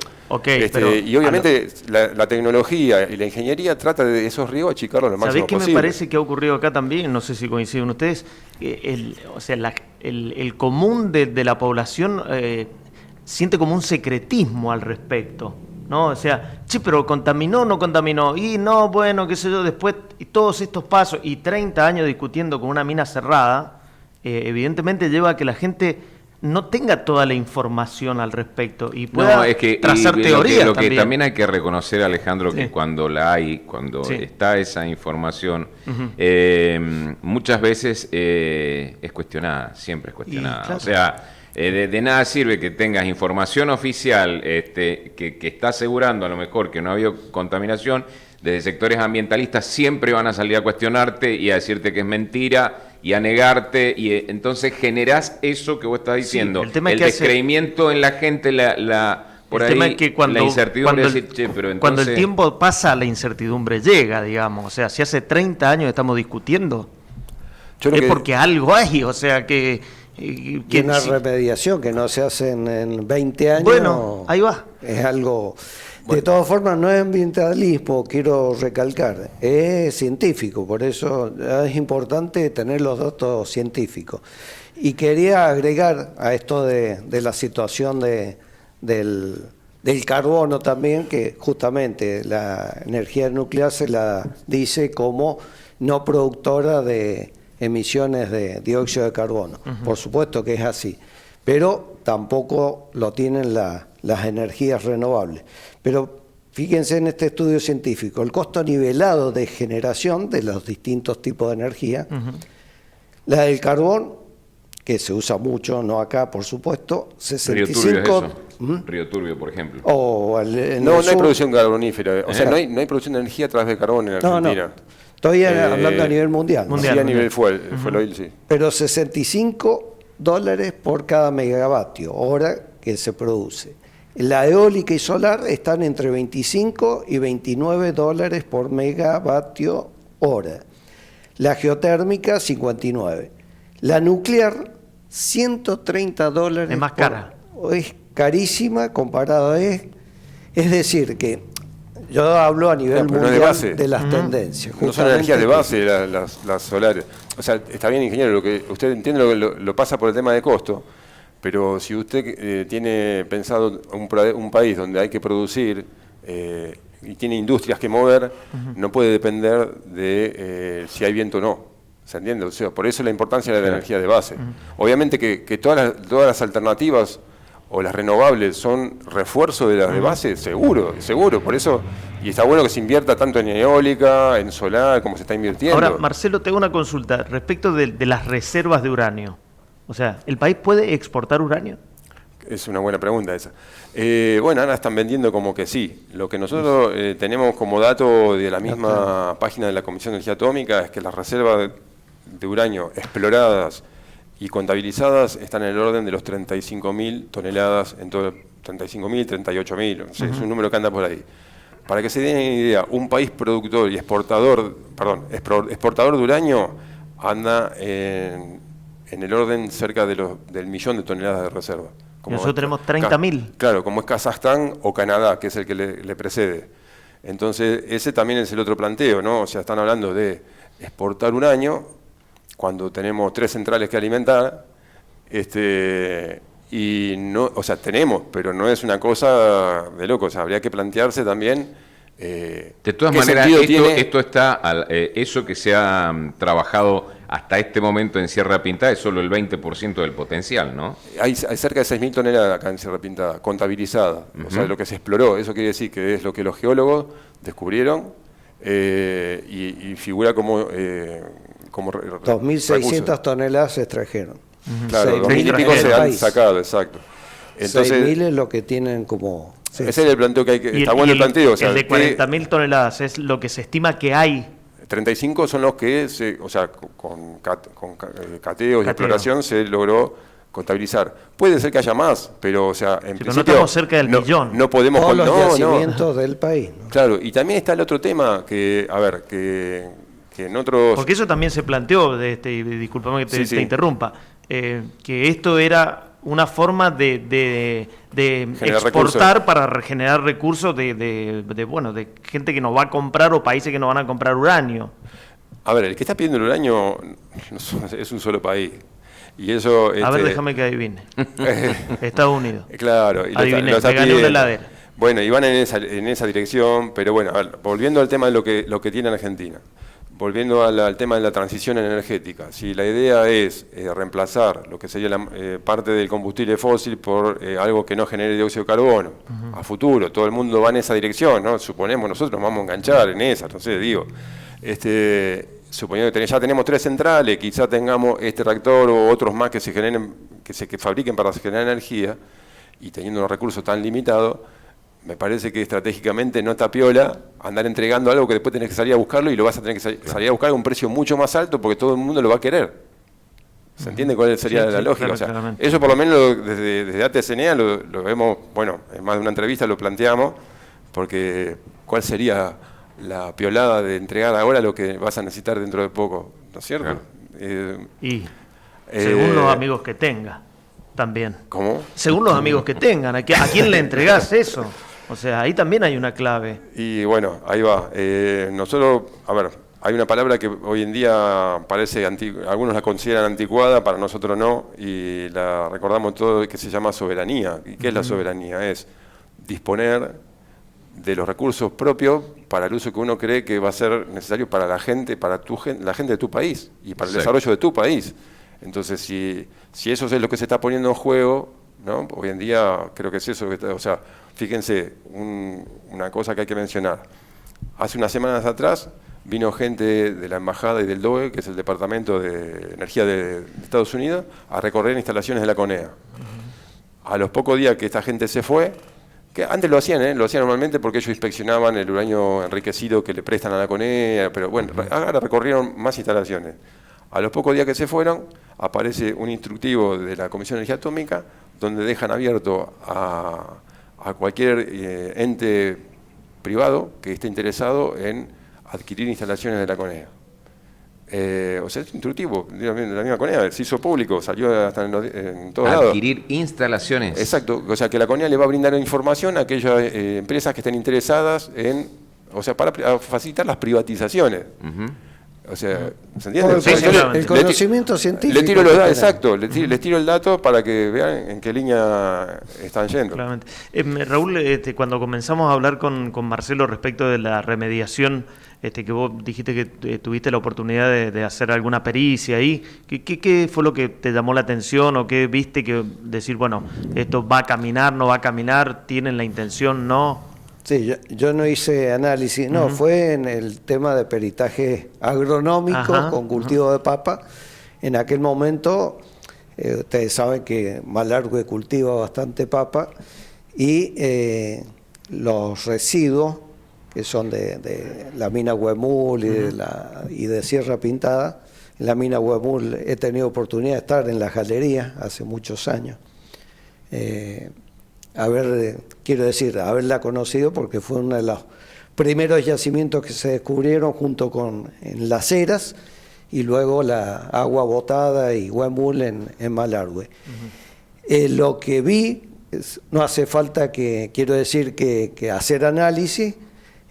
Y obviamente la tecnología y la ingeniería trata de esos riesgos achicarlos lo máximo posible. ¿Sabés qué me parece que ha ocurrido acá también? No sé si coinciden ustedes. El común de la población siente como un secretismo al respecto, ¿no? O sea, che, pero ¿contaminó o no contaminó? Y no, bueno, qué sé yo, después, y todos estos pasos, y 30 años discutiendo con una mina cerrada, evidentemente lleva a que la gente no tenga toda la información al respecto y pueda trazar teorías. Lo que también hay que reconocer, Alejandro, que cuando está esa información, muchas veces es cuestionada, siempre es cuestionada. Claro. O sea, de nada sirve que tengas información oficial que está asegurando a lo mejor que no ha habido contaminación. Desde sectores ambientalistas siempre van a salir a cuestionarte y a decirte que es mentira y a negarte, y entonces generás eso que vos estás diciendo, el descreimiento en la gente, Por el ahí tema es que la incertidumbre es decir, che, pero cuando entonces... el tiempo pasa, la incertidumbre llega, digamos. O sea, si hace 30 años estamos discutiendo, Yo creo es que- porque algo hay, o sea, que Y una si- remediación que no se hace en 20 años. Bueno, ahí va. Es algo. De todas formas, no es ambientalismo, quiero recalcar, es científico, por eso es importante tener los datos científicos. Y quería agregar a esto de la situación del carbono también, que justamente la energía nuclear se la dice como no productora de emisiones de dióxido de carbono. Por supuesto que es así, pero tampoco lo tienen las energías renovables. Pero fíjense en este estudio científico, el costo nivelado de generación de los distintos tipos de energía, la del carbón, que se usa mucho, no acá por supuesto, Río Turbio es 65... eso. Río Turbio, por ejemplo. O en No, el no hay sur. producción carbonífera. O sea, no hay producción de energía a través de carbón en No, Argentina. estoy hablando a nivel mundial. ¿no? Mundial. Sí, a nivel fuel oil, sí. Pero $65 por cada megavatio hora que se produce. La eólica y solar están entre 25 y $29 por megavatio hora. La geotérmica, 59. La nuclear, $130. Es más cara. Es carísima comparado es decir, que yo hablo a nivel Pero no de mundial base. de las tendencias. No son justamente energías de que- base las solares. O sea, está bien, ingeniero, lo que usted entiende lo pasa por el tema de costo, pero si usted tiene pensado un país donde hay que producir y tiene industrias que mover, no puede depender de si hay viento o no. ¿Se entiende? O sea, por eso la importancia de la energía de base. Obviamente que todas las alternativas o las renovables son refuerzo de las de base, seguro. Por eso, y está bueno que se invierta tanto en eólica, en solar, como se está invirtiendo. Ahora, Marcelo, tengo una consulta respecto de las reservas de uranio. O sea, ¿el país puede exportar uranio? Es una buena pregunta esa. Bueno, ahora están vendiendo como que sí. Lo que nosotros tenemos como dato de la misma página de la Comisión de Energía Atómica es que las reservas de uranio exploradas y contabilizadas están en el orden de los 35.000 toneladas, en todo 35.000, 38.000, no sé, es un número que anda por ahí. Para que se den una idea, un país productor y exportador de uranio anda en el orden cerca del 1.000.000 de toneladas de reserva. Y nosotros tenemos 30.000. Claro, como es Kazajstán o Canadá, que es el que le precede. Entonces, ese también es el otro planteo, ¿no? O sea, están hablando de exportar uranio cuando tenemos 3 centrales que alimentar, y no, o sea, tenemos, pero no es una cosa de loco, o sea, habría que plantearse también. De todas ¿qué maneras, sentido tiene? esto está, eso que se ha trabajado hasta este momento en Sierra Pintada es solo el 20% del potencial, ¿no? Hay cerca de 6.000 toneladas acá en Sierra Pintada, contabilizada, o sea, lo que se exploró, eso quiere decir que es lo que los geólogos descubrieron y figura como 2.600 toneladas se extrajeron. Claro, 6.000 2.000 y pico en el se han país. sacado, exacto. Entonces, 6.000 es lo que tienen como... sí. ese es el planteo que hay que... Y Está bueno el planteo. O sea, el de 40.000 toneladas es lo que se estima que hay. 35 son los que, o sea, con cateos y Cateo. exploración se logró contabilizar. Puede ser que haya más, pero, o sea, en Sí, pero no principio... estamos cerca del millón. No podemos... Todos los no. yacimientos del país. ¿no? Claro, y también está el otro tema que, a ver, que en otros... Porque eso también se planteó, y discúlpame que Sí, sí. te interrumpa, que esto era una forma de Generar exportar recursos. para regenerar recursos de gente que nos va a comprar o países que nos van a comprar uranio. A ver, el que está pidiendo el uranio es un solo país. Y eso... A ver, déjame que adivine. Estados Unidos. Claro, y Adiviné, lo está me gané una pidiendo. heladera. Bueno, y van en esa dirección, pero bueno, a ver, volviendo al tema de lo que tiene en Argentina, volviendo al tema de la transición energética, si la idea es reemplazar lo que sería la parte del combustible fósil por algo que no genere dióxido de carbono, a futuro, todo el mundo va en esa dirección, ¿no? Suponemos nosotros nos vamos a enganchar en esa, entonces digo, suponiendo que ya tenemos 3 centrales, quizá tengamos este reactor o otros más que se generen, que fabriquen para generar energía, y teniendo unos recursos tan limitados, me parece que estratégicamente no está piola andar entregando algo que después tenés que salir a buscarlo y lo vas a tener que salir a buscar a un precio mucho más alto porque todo el mundo lo va a querer. ¿Se entiende cuál sería Sí, la sí, lógica? claro, O sea, claramente. eso por lo menos desde ATCNEA lo vemos, bueno, en más de una entrevista lo planteamos, porque ¿cuál sería la piolada de entregar ahora lo que vas a necesitar dentro de poco? ¿No es cierto? Claro. Y según los amigos que tenga, también. ¿Cómo? Según los amigos que tengan, ¿a quién le entregás eso? O sea, ahí también hay una clave. Y bueno, ahí va. Nosotros, a ver, hay una palabra que hoy en día parece, algunos la consideran anticuada, para nosotros no, y la recordamos todo, que se llama soberanía. ¿Y qué es la soberanía? Es disponer de los recursos propios para el uso que uno cree que va a ser necesario para la gente, la gente de tu país y para el desarrollo de tu país. Entonces, si eso es lo que se está poniendo en juego, ¿no? Hoy en día creo que es eso, o sea, fíjense, una cosa que hay que mencionar. Hace unas semanas atrás vino gente de la Embajada y del DOE, que es el Departamento de Energía de Estados Unidos, a recorrer instalaciones de la CONEA. A los pocos días que esta gente se fue, que antes lo hacían normalmente porque ellos inspeccionaban el uranio enriquecido que le prestan a la CONEA, pero bueno, ahora recorrieron más instalaciones. A los pocos días que se fueron, aparece un instructivo de la Comisión de Energía Atómica donde dejan abierto a cualquier ente privado que esté interesado en adquirir instalaciones de la CONEA. O sea, es instructivo, de la misma CONEA, se hizo público, salió hasta en todos lados. Adquirir instalaciones. Exacto, o sea que la CONEA le va a brindar información a aquellas empresas que estén interesadas en, o sea, para facilitar las privatizaciones. O sea, ¿se entiende? Sí, El conocimiento científico. Le tiro los datos, exacto, les tiro el dato para que vean en qué línea están yendo. Claramente. Raúl, cuando comenzamos a hablar con Marcelo respecto de la remediación, que vos dijiste que tuviste la oportunidad de hacer alguna pericia ahí, ¿qué fue lo que te llamó la atención o qué viste que decir, bueno, esto va a caminar, no va a caminar, tienen la intención, no? Sí, yo no hice análisis, no, fue en el tema de peritaje agronómico con cultivo de papa. En aquel momento, ustedes saben que Malargüe cultiva bastante papa y los residuos que son de la mina Huemul y de Sierra Pintada. En la mina Huemul he tenido oportunidad de estar en la galería hace muchos años. Quiero decir, haberla conocido porque fue uno de los primeros yacimientos que se descubrieron junto con en Las Heras y luego la agua botada y Huemul en Malargüe. Lo que vi, no hace falta quiero decir que hacer análisis.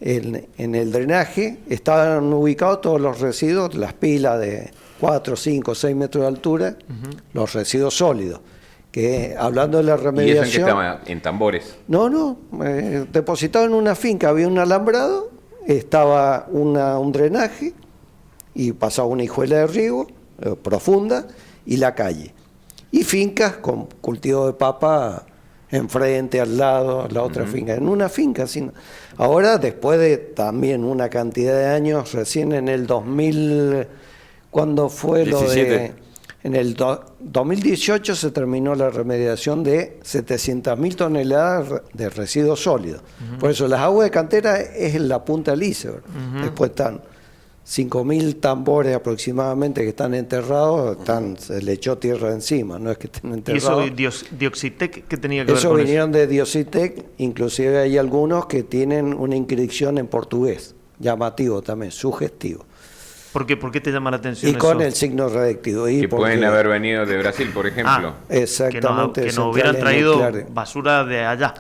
En el drenaje estaban ubicados todos los residuos, las pilas de 4, 5, 6 metros de altura, los residuos sólidos. Que hablando de la remediación... ¿Y eso en qué estaba? ¿En tambores? No, depositado en una finca, había un alambrado, estaba un drenaje y pasaba una hijuela de riego profunda y la calle. Y fincas con cultivo de papa enfrente, al lado, la otra finca. En una finca, ahora después de también una cantidad de años, recién en el 2000, cuando fue 17. En el 2018 se terminó la remediación de 700.000 toneladas de residuos sólidos. Por eso las aguas de cantera es la punta del iceberg. Después están 5.000 tambores aproximadamente que están enterrados, se le echó tierra encima, no es que estén enterrados. ¿Y eso Dioxitec qué tenía que ver Eso con vinieron de Dioxitec, inclusive hay algunos que tienen una inscripción en portugués, llamativo también, sugestivo. ¿Por qué te llama la atención Y eso? con el signo radiactivo. Que pueden haber venido de Brasil, por ejemplo. Exactamente. Que no hubieran centrales traído nucleares. basura de allá.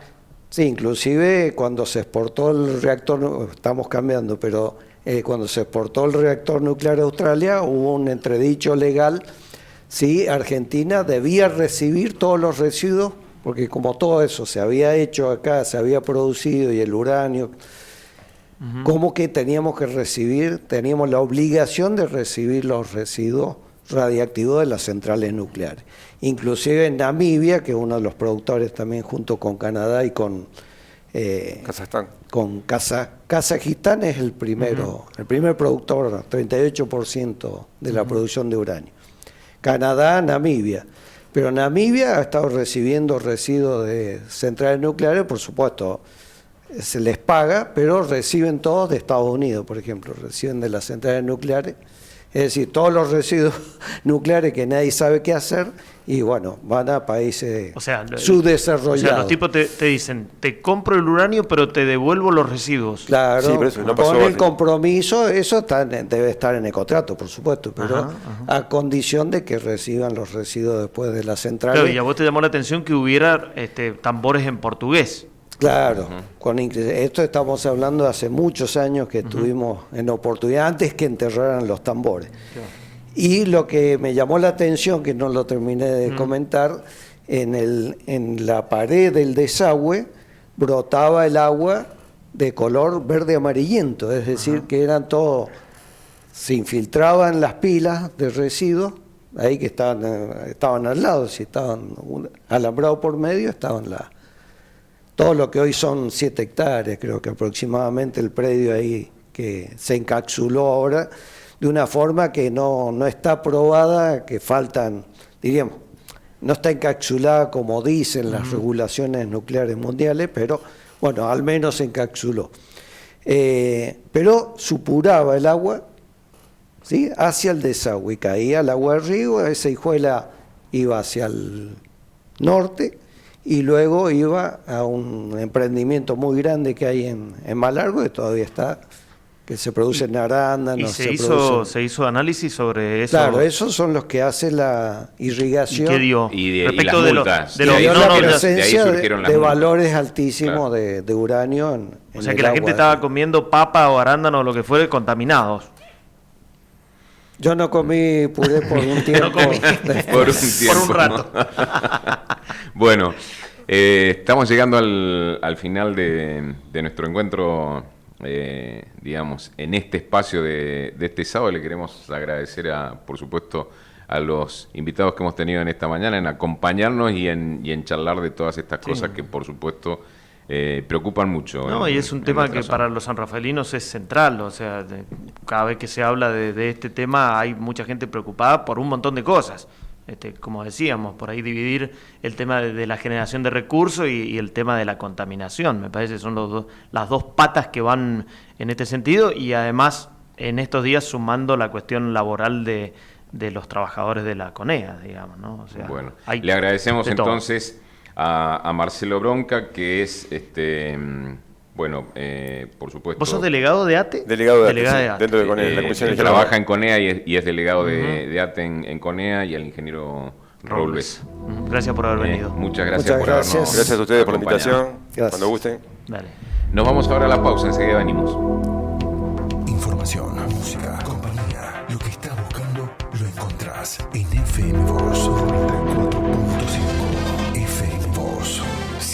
Sí, inclusive cuando se exportó el reactor, estamos cambiando, pero cuando se exportó el reactor nuclear a Australia hubo un entredicho legal, sí, Argentina debía recibir todos los residuos, porque como todo eso se había hecho acá, se había producido y el uranio, como que teníamos la obligación de recibir los residuos radiactivos de las centrales nucleares. Inclusive en Namibia, que es uno de los productores también junto con Canadá y con Kazajstán. Con Kazajistán es el primero, el primer productor, 38% de la producción de uranio. Canadá, Namibia. Pero Namibia ha estado recibiendo residuos de centrales nucleares, por supuesto, se les paga, pero reciben todos de Estados Unidos, por ejemplo, reciben de las centrales nucleares Es decir, todos los nucleares que nadie sabe qué hacer y bueno, van a países subdesarrollados. O sea, los tipos te dicen, te compro el uranio pero te devuelvo los residuos. Claro, sí, pero eso no pasó con el así. compromiso, eso debe estar en el contrato, por supuesto, pero a condición de que reciban los residuos después de las centrales. Claro, y a vos te llamó la atención que hubiera tambores en portugués. Claro, esto estamos hablando de hace muchos años que estuvimos en oportunidad antes que enterraran los tambores. Claro. Y lo que me llamó la atención, que no lo terminé de comentar, en la pared del desagüe brotaba el agua de color verde amarillento, es decir, que eran todo, se infiltraban las pilas de residuos, ahí que estaban al lado, si estaban alambrados por medio, estaban todo lo que hoy son 7 hectáreas, creo que aproximadamente el predio ahí que se encapsuló ahora, de una forma que no está probada, que faltan, diríamos, no está encapsulada como dicen las regulaciones nucleares mundiales, pero bueno, al menos se encapsuló. Pero supuraba el agua, ¿sí?, hacia el desagüe, y caía el agua del río, esa hijuela iba hacia el norte, y luego iba a un emprendimiento muy grande que hay en Malargüe, que todavía está, que se produce en arándanos. ¿Y se hizo análisis sobre eso? Claro, esos son los que hace la irrigación. ¿Y qué dio? Respecto de las multas. De la presencia de multas. valores altísimos, claro, de uranio en o sea que la gente estaba comiendo papa o arándano o lo que fuere contaminados. Yo no comí puré por un tiempo. Por un rato. Bueno, estamos llegando al final de nuestro encuentro, digamos, en este espacio de este sábado. Le queremos agradecer, por supuesto, a los invitados que hemos tenido en esta mañana, en acompañarnos y en charlar de todas estas cosas que, por supuesto, preocupan mucho. No, y es un tema que para los sanrafaelinos es central, o sea, cada vez que se habla de este tema hay mucha gente preocupada por un montón de cosas. Como decíamos, por ahí dividir el tema de la generación de recursos y el tema de la contaminación, me parece que son las dos patas que van en este sentido, y además en estos días sumando la cuestión laboral de los trabajadores de la CONEA, digamos, ¿no? O sea, bueno, le agradecemos entonces a Marcelo Bronca, que es, por supuesto... ¿Vos sos delegado de ATE? Delegado de ATE, dentro de CONEA, la Comisión Electoral. Trabaja en CONEA y es delegado de ATE en CONEA, y al ingeniero Robles. Gracias por haber venido. Muchas gracias por habernos acompañado. Gracias a ustedes por la invitación. Gracias. Cuando gusten. Dale. Nos vamos ahora a la pausa, enseguida venimos. Información, música, compañía. Lo que estás buscando lo encontrás en FM Voz.